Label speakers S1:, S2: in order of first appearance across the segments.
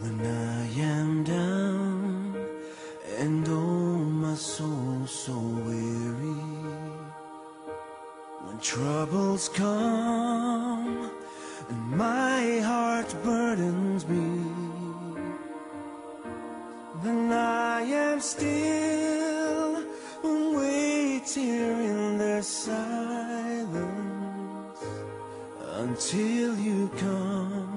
S1: When I am down and oh my soul so weary, when troubles come and my heart burdens me, then I am still and wait here in the silence until you come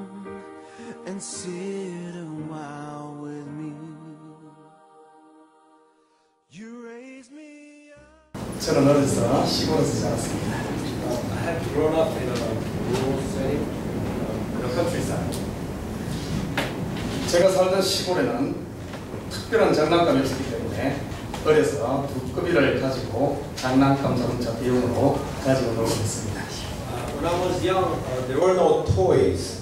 S1: and sit a while with me. You raise me up.
S2: 저는 어려서 시골에서 자랐습니다. I have grown up in a rural setting, in a countryside. 제가 살던 시골에는 특별한 장난감이 없었기 때문에 어려서 두꺼비를 가지고 장난감 자동차 비용으로 가지고 놀고 있습니다.
S3: When I was young, there were no toys.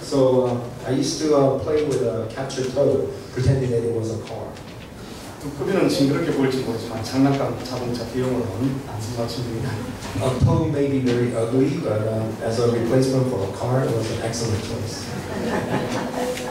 S3: So I used to play with a captured toad, pretending that it was a car.
S2: 두꺼비는 징그럽게 보일지 모르지만 장난감 자동차 비용으로는 안심할 줍니다.
S3: A toad may be very ugly, but as a replacement for a car, it was an excellent choice.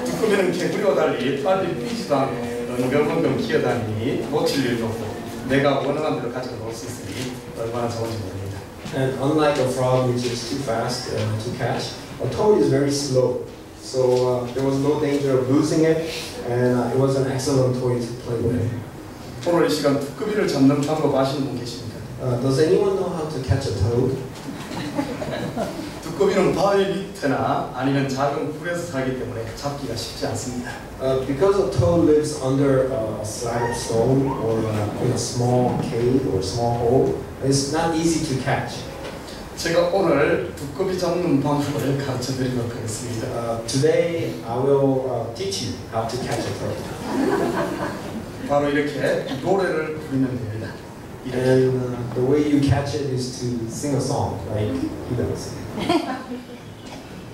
S2: 두꺼비는 개구리와 달리 빨리 뛰지도 않고 엉금엉금 기어다니니 놓칠 일도 없고 내가 원하는 대로 가지고 놀 수 있으니 얼마나 좋은지 모릅니다.
S3: And unlike a frog, which is too fast to catch, a toad is very slow. So there was no danger of losing it, and it was an excellent toy to play with.
S2: 오늘 이 시간 두꺼비를 잡는 방법 아시는 분 계십니까?
S3: Does anyone know how to catch a toad?
S2: 두꺼비는 바위 밑에나 아니면 작은 굴에서 살기 때문에 잡기가 쉽지 않습니다.
S3: Because a toad lives under a slab of stone or in a small cave or small hole, it's not easy to catch.
S2: 제가 오늘 두꺼비 잡는 방법을 가르쳐 드리도록 하겠습니다.
S3: Today I will teach you how to catch a toad.
S2: 바로 이렇게 노래를 부르면 됩니다.
S3: And the way you catch it is to sing a song like he does.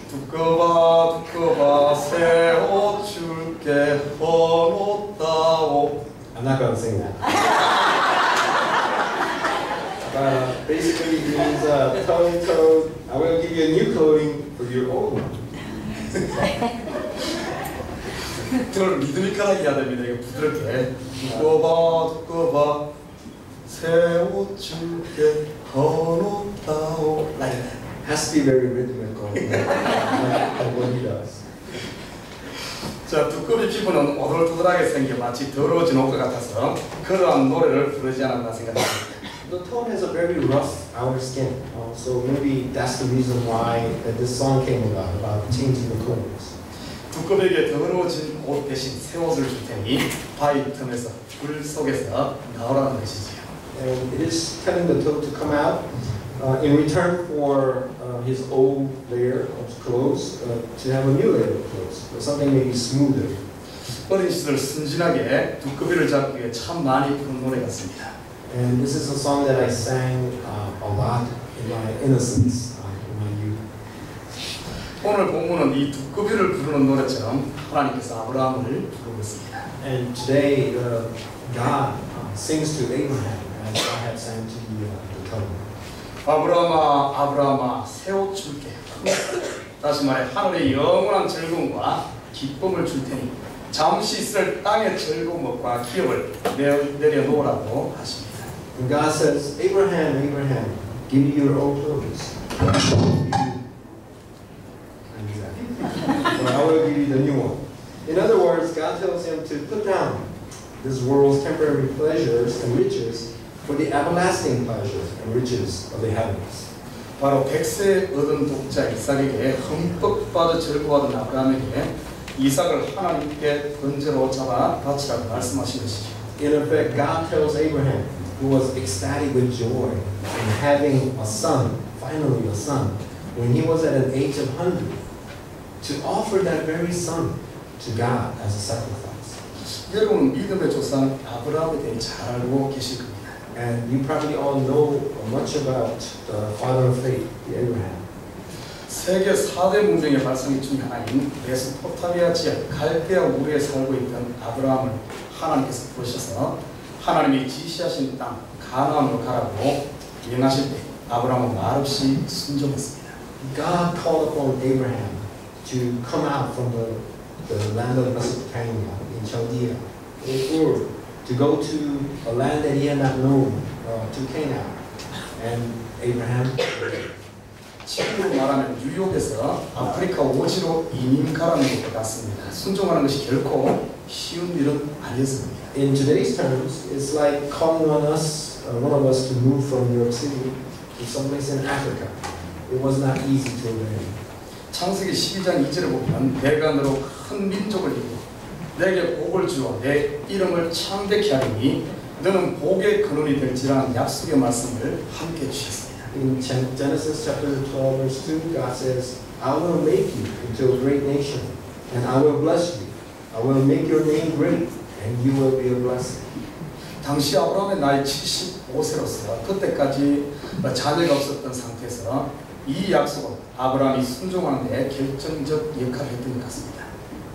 S2: 두꺼봐 두꺼봐 새 옷 줄게 헌옷다오.
S3: I'm not going to sing that. But basically it means toad, toad, I will give you a new clothing for your old one.
S2: 그걸 리드미컬하게 해야 됩니다. 이거 부드럽게. 두꺼봐 두꺼봐 새 옷 줄게 헌옷다오. Like that.
S3: Has to be very rhythmical, like what he does.
S2: 자, 두꺼비 피부는 오돌토돌하게 생겨 마치 더러워진 옷과 같아서 그러한 노래를 부르지 않았나 생각합니다.
S3: The toad has a very rough outer skin, so maybe that's the reason why this song came about changing the clothes.
S2: 두꺼비에게 더러워진 옷 대신 새 옷을 줄 테니 바위 틈에서 굴 속에서 나오라는 것이지요.
S3: And it is telling the toad to come out in return for his old layer of clothes to have a new layer of clothes, or something maybe smoother.
S2: 어린 시절 순진하게 두꺼비를 잡기 위해 참 많이 부른 노래 같습니다.
S3: And this is a song that I sang a lot in my innocence, in my youth.
S2: 오늘 본문은 이 두꺼비를 부르는 노래처럼 하나님께서 아브라함을 부르고 있습니다.
S3: And today God sings to Abraham as God had sang to the toad.
S2: 아브라함아 아브라함아 새 옷 줄게. 다시 말해 하늘의 영원한 즐거움과 기쁨을 줄 테니 잠시 있을 땅의 즐거움과 기업을 내려놓으라고 하십니다.
S3: And God says, Abraham, Abraham, give me your old clothes. Or I will give you the new one. In other words, God tells him to put down this world's temporary pleasures and riches for the everlasting pleasures and riches of the heavens.
S2: 바로 100세 얻은 독자 이삭에게 흠뻑 빠져 즐거워하던 아브라함에게 이삭을 하나님께 번제로 잡아 바치라고 말씀하신 것이죠.
S3: In effect, God tells Abraham, who was ecstatic with joy in having a son, finally a son, when he was at an age of 100, to offer that very son to God as a sacrifice.
S2: 여러분 믿음의 조상 아브라함에 대해 잘 알고 계실 겁니다.
S3: And you probably all know much about the father of faith, Abraham.
S2: 세계 4대 문명의 발상기 중 하나인 메소포타미아 지역 갈대아 우르에 살고 있던 아브라함을 하나님께서 부르셔서 하나님이 지시하신 땅 가나안으로 가라고 명하실 때 아브라함은 말없이 순종했습니다.
S3: God called upon Abraham to come out from the land of Mesopotamia in Chaldea, in Ur, to go to a land that he had not known, to Canaan. And Abraham,
S2: 지금으로 말하면 뉴욕에서 아프리카 오지로 이민 가라는 것과 같습니다. 순종하는 것이 결코 쉬운 일은 아니었습니다.
S3: in today's terms, it's like calling on us, one of us, to move from New York City to someplace in Africa. It was not easy to obey.
S2: 창세기 12장 2절에 보면 내가 너로 큰 민족을 이루고 내게 복을 주어 내 이름을 창대케 하리니 너는 복의 근원이 될지라는 약속의 말씀을 함께 주셨습니다.
S3: In Genesis chapter 12, verse 2, God says, I will make you into a great nation, and I will bless you. I will make your name great, and you will be a blessing.
S2: 당시 아브라함의 나이 75세로서 그때까지 자녀가 없었던 상태에서 이 약속은 아브라함이 순종하는 데 결정적 역할을 했던 것 같습니다.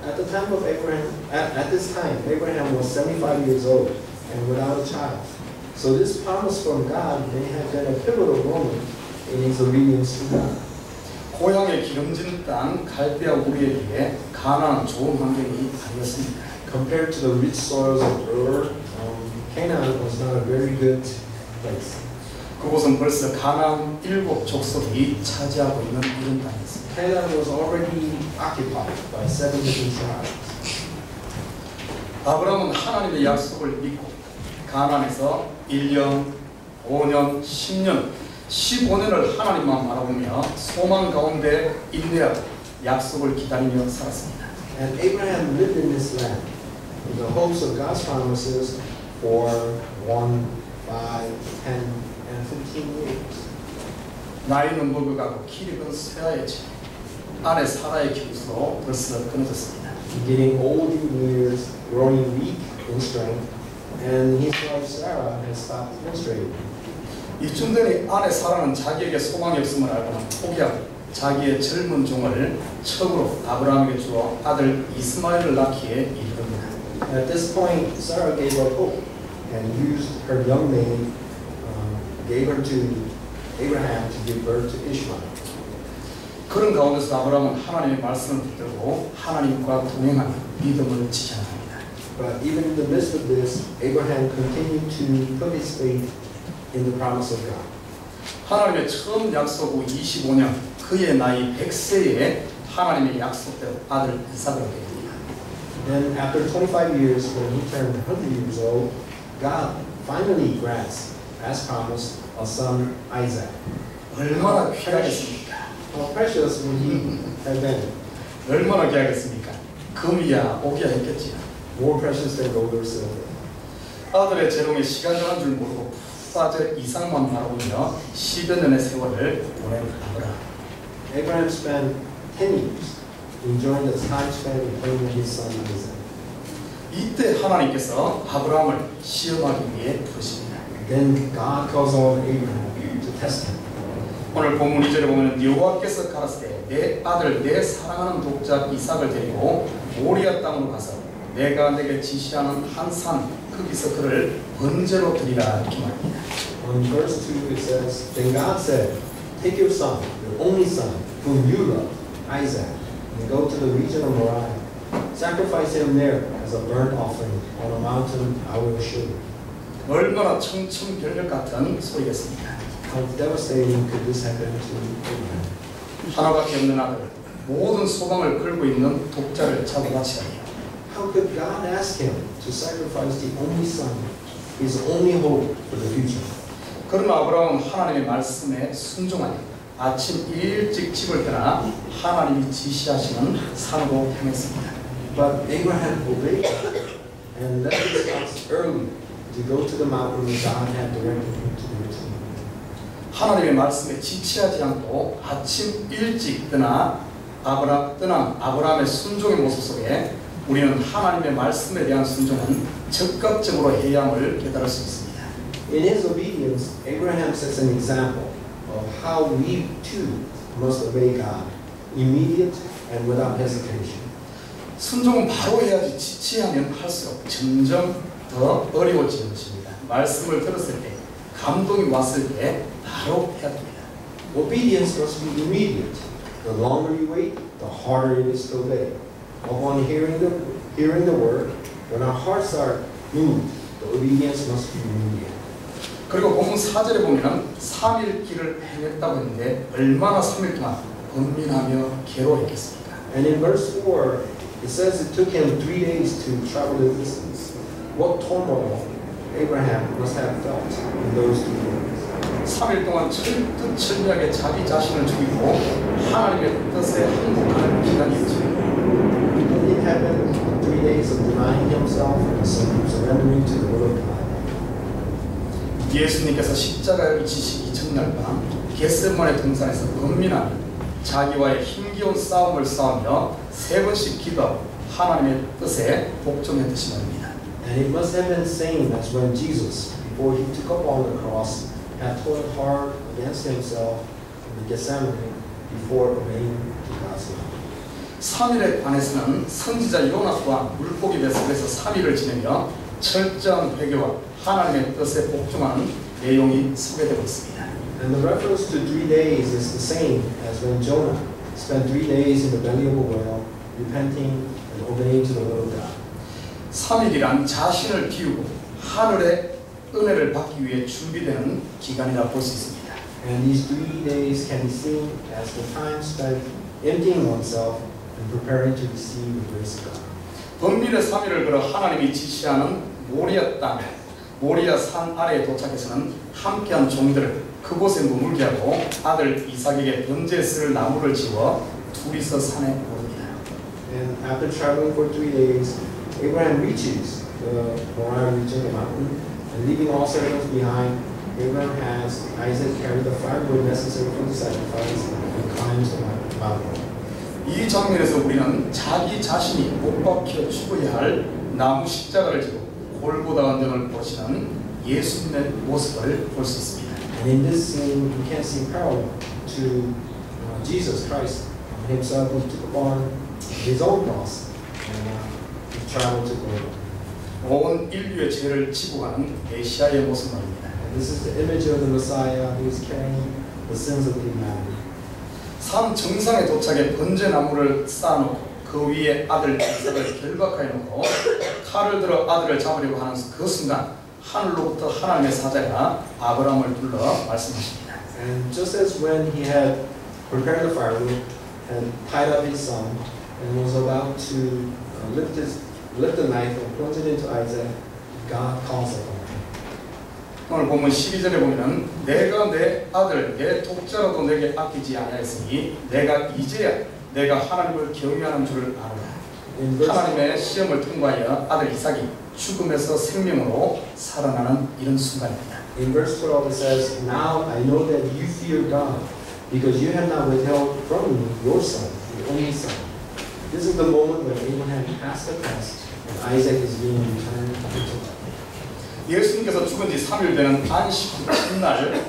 S3: At the time of Abraham, at this time, Abraham was 75 years old and without a child. So this promise from God may have been a pivotal moment in his obedience to God.
S2: 고향의 기름진 땅 갈대아 우리에게 가나안은 좋은 환경이 아니었습니다.
S3: Compared to the rich soils of Ur, Canaan was not a very good place.
S2: 그곳은 벌써 가나안 7 족속이 차지하고 있는 이런 땅이었습니다.
S3: Canaan was already occupied by 7 different tribes.
S2: 아브라함은 하나님의 약속을 믿고 가나안에서 1년, 5년, 10년, 15년을 하나님만 바라보며 소망 가운데 인내하고 약속을 기다리며 살았습니다.
S3: And Abraham lived in this land in the hopes of God's promises for 1, 5, 10, and 15 years.
S2: 나이는 먹어가고 기력은 쇠하여 지고 아내 사라의 기부로 벌써 끊어졌습니다.
S3: Getting old in years, growing weak in strength, and his wife Sarah has stopped menstruating.
S2: 이쯤 되니 아내 사라는 자기에게 소망이 없음을 알고는 포기하고 자기의 젊은 종을 척으로 아브라함에게 주어 아들 이스마엘을 낳기에 이르릅니다.
S3: At this point, Sarah gave up hope and used her young maid, gave her to Abraham to give birth to Ishmael.
S2: 그런 가운데서 아브라함은 하나님의 말씀을 붙들고 하나님과 동행하는 믿음을 지켜납니다.
S3: But even in the midst of this, Abraham continued to put his faith in the promise of God.
S2: 하나님의 처음 약속 후 25년 그의 나이 100세에 하나님의 약속대로 아들 이삭을 얻게 됩니다.
S3: Then after 25 years, when he turned 100 years old, God finally grants, as promised, a son, Isaac.
S2: 얼마나 귀하겠습니까?
S3: How precious would he have been?
S2: 얼마나 귀하겠습니까? 금이야 오기야 했겠지요.
S3: More precious than gold or silver.
S2: 아들의 재롱에 시간 정한 줄 모르고 푸사제 이상만 바라보며 10여 년의 세월을 보낸 아브라함.
S3: Abraham spent 10 years enjoying the time spent in playing with his son Isaac.
S2: 이때 하나님께서 아브라함을 시험하기 위해 부르십니다.
S3: Then God calls on Abraham to test him.
S2: 오늘 본문 2절에 보면 여호와께서 가라사대 내 아들 내 사랑하는 독자 이삭을 데리고 모리아 땅으로 가서 내가 내게 지시하는 한 산 거기서 그를 번제로 드리라 이렇게 말합니다.
S3: On verse 2 it says, Then God said, Take your son, your only son, whom you love, Isaac, and go to the region of Moriah. Sacrifice him there as a burnt offering on a mountain I will show you.
S2: 얼마나 청천벽력 같은 소리겠습니까?
S3: How devastating could this have been to Abraham?
S2: 하나밖에 없는 아들, 모든 소망을 걸고 있는 독자를 잡아바치다니.
S3: How could God ask him to sacrifice the only son, his only hope for the future?
S2: 그러나 아브라함은 하나님의 말씀에 순종하여 아침 일찍 집을 떠나 하나님이 지시하시는 산으로 향했습니다.
S3: But Abraham obeyed God and left his house early to go to the mountain God had directed him to go to.
S2: 하나님의 말씀에 지체하지 않고 아침 일찍 떠난 아브라함의 순종의 모습 속에 우리는 하나님의 말씀에 대한 순종은 적극적으로 해야 함을 깨달을 수 있습니다.
S3: In his obedience, Abraham sets an example of how we too must obey God, immediate and without hesitation.
S2: 순종은 바로 해야지 지체하면 할수록 점점 더 어려워지는 것입니다. 말씀을 들었을 때 감동이 왔을 때 바로 해야 됩니다.
S3: Obedience must be immediate, The longer you wait, the harder it is to obey. Upon hearing the word, when our hearts are moved, the obedience must be immediate.
S2: 그리고 본문 4절에 보면 3일 길을 행했다고 했는데 얼마나 3일 동안 번민하며 괴로워했겠습니까?
S3: And in verse 4, it says it took him 3 days to travel the distance. What turmoil Abraham must have felt in those 2 days.
S2: 3일 동안 철저하게 자기 자신을 죽이고 하나님의 뜻에 항복하는 기간이었죠.
S3: In heaven, 3 days of denying himself and surrendering to the will of God.
S2: 예수님께서 십자가를 지시기 전날 밤 겟세마네 동산에서 번민하며 자기와의 힘겨운 싸움을 싸우며 3번씩 기도하고 하나님의 뜻에 복종했듯이 말입니다.
S3: And it must have been same as when Jesus, before he took up on the cross, had toiled hard against himself in the Gethsemane before obeying to God's will.
S2: 3일에 관해서는 선지자 요나 또한 물고기 뱃속에서 3일을 지내며 철저한 회개와 하나님의 뜻에 복종하는 내용이 소개되고 있습니다.
S3: And the reference to 3 days is the same as when Jonah spent 3 days in the belly of a whale, repenting and obeying to the will of God.
S2: 3일이란 자신을 비우고 하늘의 은혜를 받기 위해 준비되는 기간이라 볼 수 있습니다.
S3: And these 3 days can be seen as the time spent emptying oneself and preparing to receive the grace of God.
S2: 번민의 3일을 걸어 하나님이 지시하는 모리아 땅, 모리아 산 아래에 도착해서는 함께한 종들을 그곳에 머물게 하고 아들 이삭에게 번제에 쓸 나무를 지워 둘이서 산에 오릅니다.
S3: And after traveling for 3 days, Abraham reaches the Moriah region, the mountain, and leaving all servants behind, Abraham has Isaac carry the firewood necessary for the sacrifice and climbs the mountain.
S2: 이 장면에서 우리는 자기 자신이 못 박혀 죽어야 할 나무 십자가를 지고 골고다운 등을 보시는 예수님의 모습을 볼 수 있습니다.
S3: And in this scene, we can see parallel to Jesus Christ himself, who took upon his own cross and he traveled to Golgotha.
S2: 온 인류의 죄를 지고 가는 메시아의 모습 말입니다.
S3: And this is the image of the Messiah who is carrying the sins of humanity.
S2: 산 정상에 도착해 번제나무를 쌓아놓고 그 위에 아들 이삭을 결박하여 놓고 칼을 들어 아들을 잡으려고 하는 그 순간 하늘로부터 하나님의 사자가 아브라함을 불러 말씀하십니다.
S3: And just as when he had prepared the firewood and tied up his son and was about to lift the knife and plunge it into Isaac, God calls upon him.
S2: 오늘 보면 12절에 보면 내가 내 아들 내 독자라도 내게 아끼지 아니하였으니 내가 이제야 내가 하나님을 경외하는 줄을 아노라. 하나님의 시험을 통과하여 아들 이삭이 죽음에서 생명으로 살아나는 이런 순간입니다.
S3: In verse 12 it says, Now I know that you fear God, because you have not withheld from me your son, your only son. This is the moment when Abraham passed the test and Isaac is being returned to life.
S2: 예수님께서 죽은 지 3일 되는 안식 첫날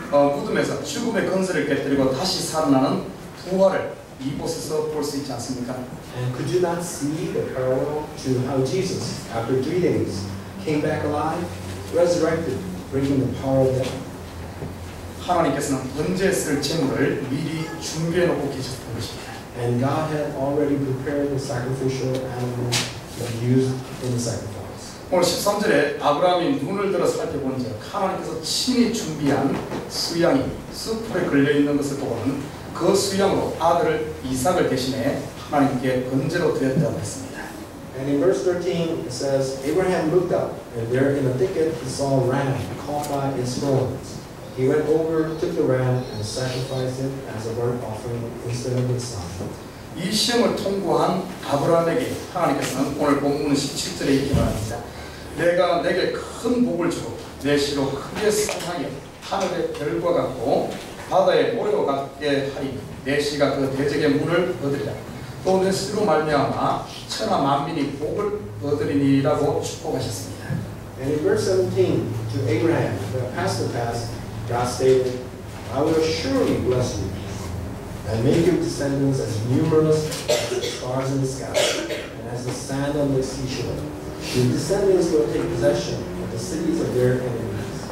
S2: 무덤에서 죽음의 건설을 깨뜨리고 다시 살아나는 부활을 이곳에서 볼 수 있지 않습니까?
S3: And could you not see the parallel to how Jesus, after 3 days, came back alive, resurrected, breaking the power of death?
S2: 하나님께서는 번제에 쓸 제물을 미리 준비해 놓고 계셨던 것입니다.
S3: And God had already prepared the sacrificial animal to be used in the sacrifice.
S2: 오늘 13절에 아브라함이 눈을 들어 살펴본즉 하나님께서 친히 준비한 수양이 숯불에 걸려있는 것을 보고는 그 수양으로 아들을 이삭을 대신해 하나님께 번제로 드렸다고 했습니다.
S3: And in verse 13 it says, Abraham looked up, and there in a thicket he saw a ram caught by its horns. He went over, took the ram, and sacrificed it as a burnt offering instead of his son.
S2: 이 시험을 통과한 아브라함에게 하나님께서는 오늘 본문 17절에 이렇게 말합니다. 내가 내게 큰 복을 주고 내 시로 크게 상하여 하늘의 별과 같고 바다의 모래와 같게 하리니 내 시가 그 대적의 문을 얻으리라. 또 내 시로 말미암아 천하 만민이 복을 얻으리니라고 축복하셨습니다.
S3: And in verse 17 to Abraham, the past, God stated, I will surely bless you and make your descendants as numerous as the stars in the sky and as the sand on the seashore. Your descendants will take possession of the cities of their enemies.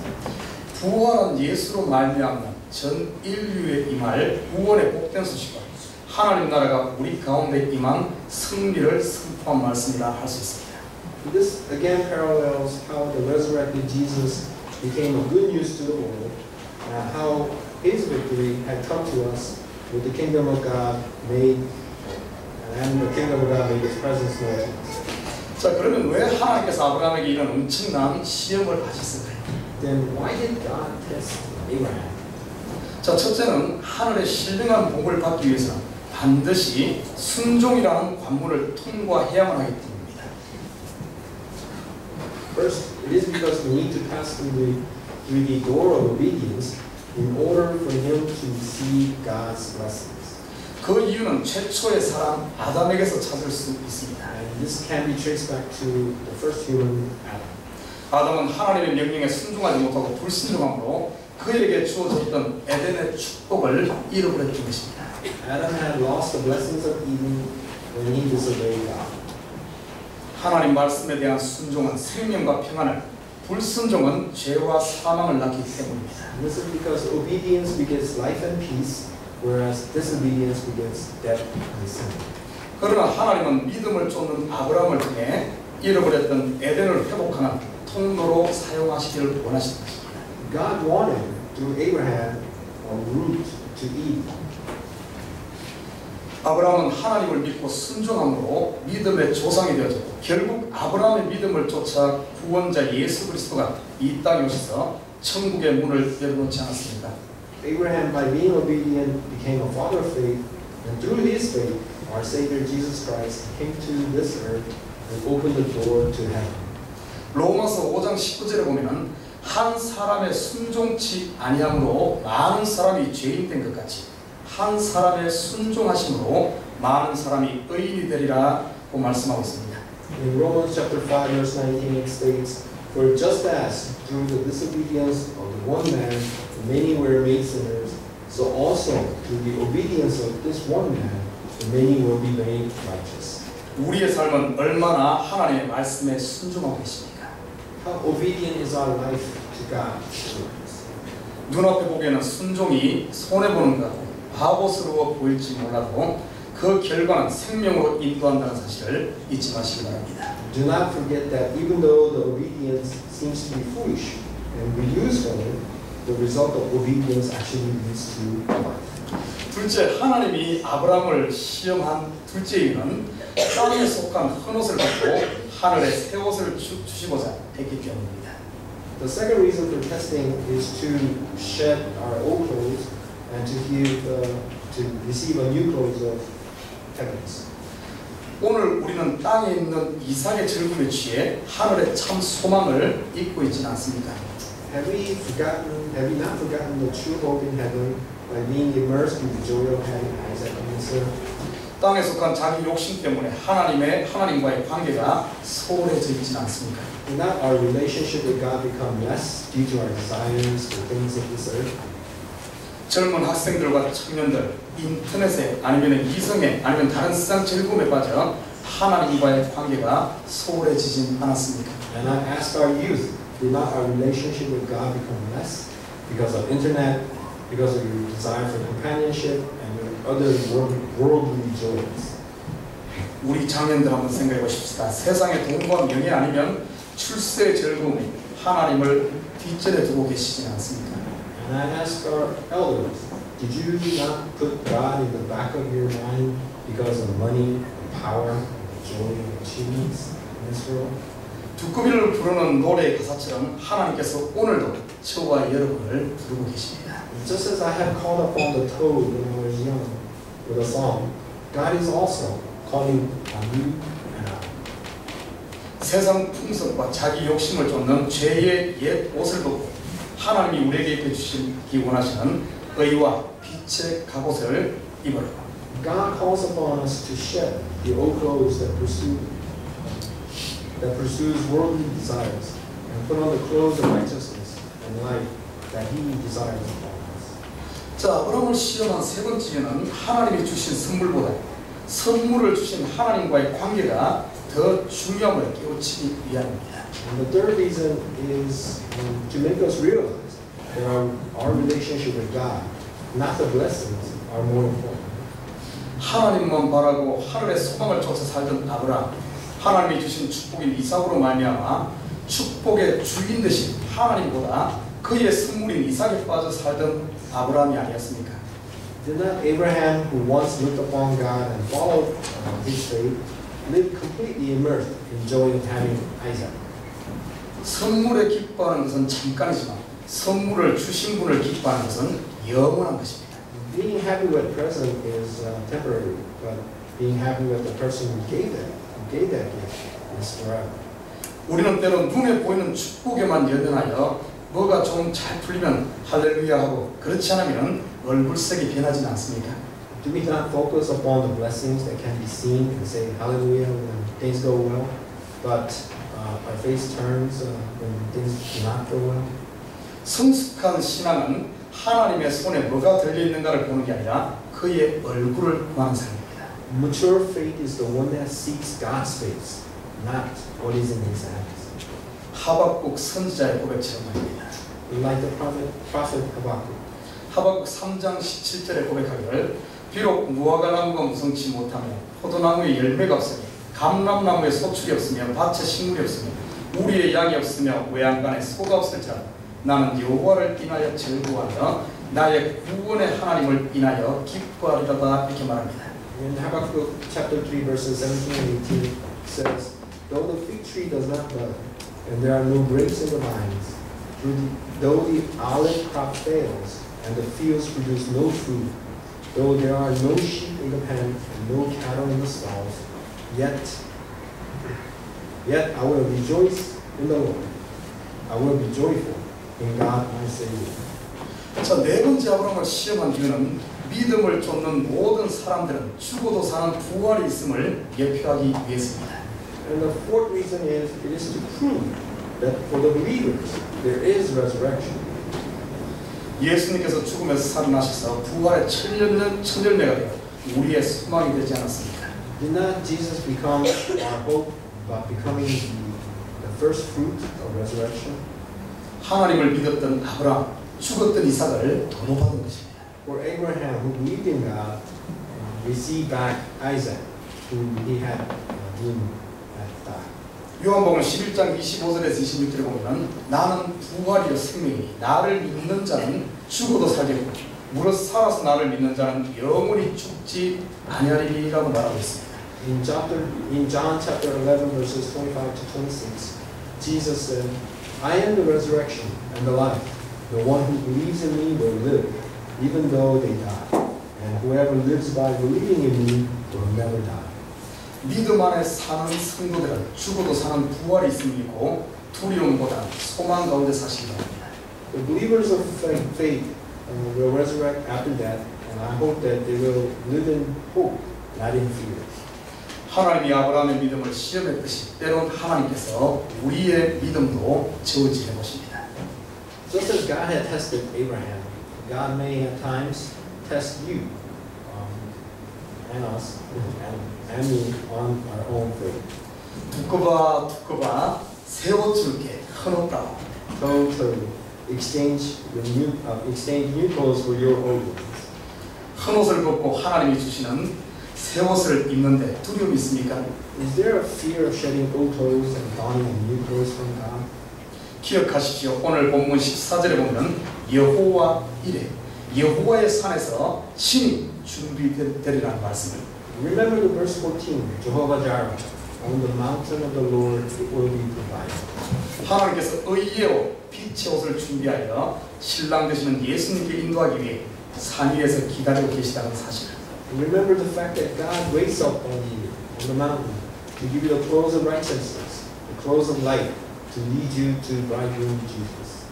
S2: 부활한 예수로 말미암는 전 인류에 임할 구원의 복된 소식과 하나님 나라가 우리 가운데 임한 승리를 선포한 말씀이라 할 수 있습니다.
S3: This again parallels how the resurrected Jesus became a good news to the world, and how his victory had come to us with the kingdom of God made, and the kingdom of God made his presence known to us.
S2: 자, 그러면 왜 하나님께서 아브라함에게 이런 엄청난 시험을 하셨을까요?
S3: Then why did God test Abraham?
S2: 자, 첫째는 하늘의 신령한 복을 받기 위해서는 반드시 순종이라는 관문을 통과해야만 하기 때문입니다.
S3: First, it is because we need to pass through the door of obedience in order for him to receive God's blessings.
S2: 그 이유는 최초의 사람 아담에게서 찾을 수 있습니다.
S3: And this can be traced back to the first human Adam.
S2: 아담은 하나님의 명령에 순종하지 못하고 불순종함으로 그에게 주어졌던 에덴의 축복을 잃어버렸던 것입니다.
S3: Adam had lost the blessings of Eden when he disobeyed God.
S2: 하나님 말씀에 대한 순종은 생명과 평안을, 불순종은 죄와 사망을 낳기 때문입니다.
S3: And this is because obedience begets life and peace, whereas disobedience begets death and sin.
S2: 그러나 하나님은 믿음을 쫓는 아브라함을 통해 잃어버렸던 에덴을 회복하는 통로로 사용하시기를 원하시는 것입니다.
S3: God wanted through Abraham a route to Eden.
S2: 아브라함은 하나님을 믿고 순종함으로 믿음의 조상이 되어졌고 결국 아브라함의 믿음을 쫓아 구원자 예수 그리스도가 이 땅에 오셔서 천국의 문을 열어놓지 않았습니다.
S3: Abraham, by being obedient, became a father of faith, and through his faith, our Savior Jesus Christ came to this earth and opened the door to heaven.
S2: 로마서 5장 19절에 보면은 한 사람의 순종치 아니함으로 많은 사람이 죄인 된 것 같이 한 사람의 순종하심으로 많은 사람이 의인이 되리라고 말씀하고 있습니다.
S3: In Romans chapter 5 verse 19 it states, "For just as through the disobedience of the one man many were made sinners, so also through the obedience of this one man the many will be made righteous."
S2: 우리의 삶은 얼마나 하나님의 말씀에 순종하고 계십니까?
S3: How obedient is our life to God?
S2: 눈앞에 보기에는 순종이 손해보는 것 같고 바보스러워 보일지 몰라도 그 결과는 생명으로 인도한다는 사실을 잊지 마시기 바랍니다.
S3: Do not forget that even though the obedience seems to be foolish and we use for it, the result of obedience actually leads to life.
S2: 둘째, 하나님이 아브라함을 시험한 둘째 이유는 땅에 속한 헌옷을 받고 하늘에 새 옷을 주시고자 했기 때문입니다.
S3: The second reason for testing is to shed our old clothes and to receive a new clothes of heavens.
S2: 오늘 우리는 땅에 있는 이삭의 즐거움에 취해 하늘의 참 소망을 잊고 있지는 않습니까?
S3: Have we not forgotten the true hope in heaven by being immersed in the joy of having Isaac on this earth?
S2: 땅에 속한 자기 욕심 때문에 하나님과의 관계가 소홀해져 있지는 않습니까?
S3: Did not our relationship with God become less due to our desires for things of this earth?
S2: 젊은 학생들과 청년들, 인터넷에 아니면 이성에 아니면 다른 세상 즐거움에 빠져 하나님과의 관계가 소홀해지진 않았습니까?
S3: And I ask our youth, did not our relationship with God become less because of internet, because of your desire for companionship and your other worldly joys?
S2: 우리 장년들 한번 생각해 보십시다. 세상의 돈과 명예 아니면 출세의 즐거움이 하나님을 뒷전에 두고 계시지 않습니까?
S3: And I ask our elders, did you not put God in the back of your mind because of money, power, joy, and achievements in this world?
S2: 두꺼비를 부르는 노래의 가사처럼 하나님께서 오늘도 저와 여러분을 부르고 계십니다.
S3: Just as I have called upon the toad when I was young with a song, God is also calling on you and I.
S2: 세상 풍속과 자기 욕심을 쫓는 죄의 옛 옷을 벗고 하나님이 우리에게 입혀주시기 원하시는 의와 빛의 갑옷을 입어라.
S3: God calls upon us to shed the old clothes that pursues worldly desires and put on the clothes of righteousness and life that He desires upon us.
S2: 자, 아브라함을 시험한 세 번째 이유는 하나님이 주신 선물보다 선물을 주신 하나님과의 관계가 더 중요함을 깨우치기 위함입니다.
S3: And the third reason is to make us realize our relationship with God, not the blessings, are more important.
S2: 하나님만 바라고 하늘의 소망을 쫓아 살던 아브라함, 하나님이 주신 축복인 이삭으로 말미암아 축복의 주인 되신 하나님보다 그의 선물인 이삭에 빠져 살던 아브라함이 아니었습니까?
S3: Did not Abraham, who once looked upon God and followed his faith, live completely immersed in joy of having Isaac?
S2: 선물에 기뻐하는 것은 잠깐이지만 선물을 주신 분을 기뻐하는 것은 영원한 것입니다.
S3: Being happy with present is temporary, but being happy with the person who gave that gift is forever.
S2: 우리는 때로 눈에 보이는 축복에만 연연하여 뭐가 좀 잘 풀리면 할렐루야 하고 그렇지 않으면 얼굴색이 변하진 않습니까?
S3: Do we not focus upon the blessings that can be seen and say hallelujah when things go well, but our face turns when things do not go well?
S2: 성숙한 신앙은 하나님의 손에 뭐가 들려있는가를 보는 게 아니라 그의 얼굴을 보는 삶입니다.
S3: Mature faith is the one that seeks God's face, not what is in his hands.
S2: 하박국 선지자의 고백처럼 말입니다.
S3: Like the prophet Habakkuk.
S2: 하박국 3장 17절에 고백하기를 비록 무화과나무가 무성치 못하며 포도나무에 열매가 없으며 감람나무에 소출이 없으며 밭에 식물이 없으며 우리의 양이 없으며 외양간에 소가 없을지라도 나는 여호와를 인하여 즐거워하며 나의 구원의 하나님을 인하여 기뻐하리로다 이렇게 말합니다.
S3: In Habakkuk chapter 3 verses 17 and 18 says, though the fig tree does not bud and there are no grapes in the vines, though the olive crop fails and the fields produce no fruit, though there are no sheep in the pen and no cattle in the stalls, yet I will rejoice in the Lord. I will be joyful in God my Savior.
S2: 자, 네 번째 아브라함을 시험한 이유는 믿음을 쫓는 모든 사람들은 죽어도 사는 부활이 있음을 예표하기 위해서입니다.
S3: And the fourth reason is it is to prove that for the believers there is resurrection.
S2: 예수님께서 죽음에서 살아나셔서 부활의 천열매가 되어 우리의 소망이 되지 않았습니까?
S3: Did not Jesus become our hope by becoming the first fruit of resurrection?
S2: 하나님을 믿었던 아브라함, 죽었던 이삭을 도로받은 것입니다.
S3: For Abraham, who believed in God, received back Isaac, whom he had doomed at die.
S2: 요한복음 11장 25절에서 26절에 보면 나는 부활이요 생명이니 나를 믿는 자는 죽어도 살겠고 무릇 살아서 나를 믿는 자는 영원히 죽지 아니하리라고 말하고 있습니다.
S3: In John chapter 11 verses 25 to 26, Jesus said, I am the resurrection and the life. The one who believes in me will live, even though they die. And whoever lives by believing in me will never die.
S2: 믿음 안에 사는 성도들은 죽어도 사는 부활이 있음을 믿고 두려움보다 소망 가운데 사시기 바랍니다.
S3: The believers of faith will resurrect after death, and I hope that they will live in hope, not in fear.
S2: 하나님이 아브라함의 믿음을 시험했듯이 때론 하나님께서 우리의 믿음도 저지해 보십니다.
S3: Just as God had tested Abraham, God may at times test you and us and me on our own faith.
S2: 두꺼봐 세워줄게 헌없다고.
S3: So exchange new clothes for your old ones.
S2: 헌옷을 벗고 하나님이 주시는 새 옷을 입는데 두려움이 있습니까?
S3: Is there a fear of shedding old clothes and donning new clothes from God?
S2: 기억하십시오. 오늘 본문 14절에 보면 여호와 이레 여호와의 산에서 신이 준비되리라는 말씀을.
S3: Remember the verse 14, Jehovah Jireh, on the mountain of the Lord it will be provided.
S2: 하나님께서 의의 옷, 빛의 옷을 준비하여 신랑 되시는 예수님께 인도하기 위해 산 위에서 기다리고 계시다는 사실을.
S3: Remember the fact that God waits up on you on the mountain to give you the clothes of righteousness, the clothes of light, to lead you to bridegroom Jesus.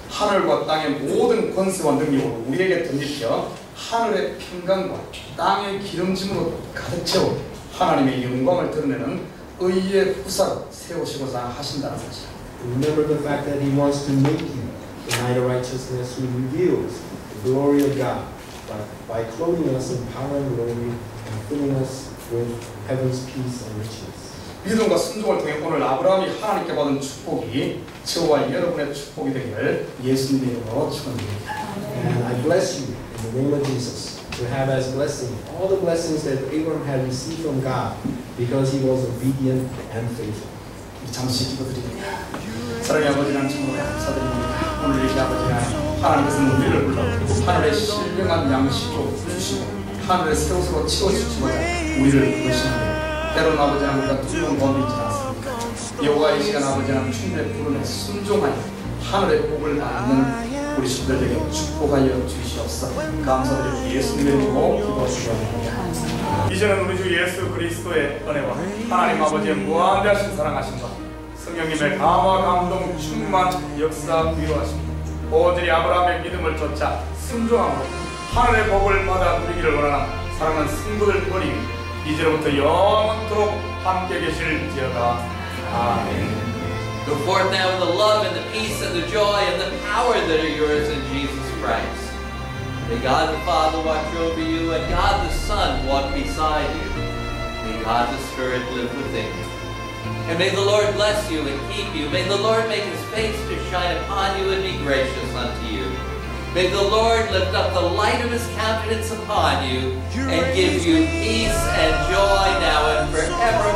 S2: 하늘과 땅의 모든 권세와 능력으로 우리에게 덧입혀 하늘의 평강과 땅의 기름짐으로 가득 채워 하나님의 영광을 드러내는 의의 후사로 세우시고자 하신다는 사실.
S3: Remember the fact that He wants to make you the knight of righteousness who reveals the glory of God by clothing us in power and glory and filling us with heaven's peace and riches.
S2: 믿음과 순종을 통해 오늘 아브라함이 하나님께 받은 축복이 저와 여러분의 축복이 되기를 예수님의 이름으로 축원드립니다.
S3: And I bless you in the name of Jesus to have as blessing all the blessings that Abraham had received from God because he was obedient and faithful.
S2: 잠시 기도드립니다. 사랑의 아버지 하나님 정말 감사드립니다. 오늘 이 아버지 하나님 하나님께서 우리를 불러 하늘의 신령한 양식으로 주시고 하늘의 새옷으로 채워주시고자 우리를 부르시는데 때로는 아버지 하나님 우리가 두려운 마음이 있지 않습니까? 여호와 이 시간 아버지 하나님 주님의 부름에 순종하여 하늘의 복을 받는 우리 신들에게 축복하여 주시옵소서. 감사드리고 예수님의 이름으로 기도하시옵소서. 이제는 우리 주 예수 그리스도의 은혜와 하나님 아버지의 무한대하신 사랑하심과 성령님의 감화 감동 충만 역사 위로하심과 오직 아브라함의 믿음을 쫓아 순종함으로 하늘의 복을 받아 누리기를 원하는 사랑하는 성도들 머리 이제로부터 영원토록 함께 계실지어다. 아멘.
S4: Go forth now in the love and the peace and the joy and the power that are yours in Jesus Christ. May God the Father watch over you and God the Son walk beside you. May God the Spirit live within you. And may the Lord bless you and keep you. May the Lord make his face to shine upon you and be gracious unto you. May the Lord lift up the light of his countenance upon you and give you peace and joy now and forever.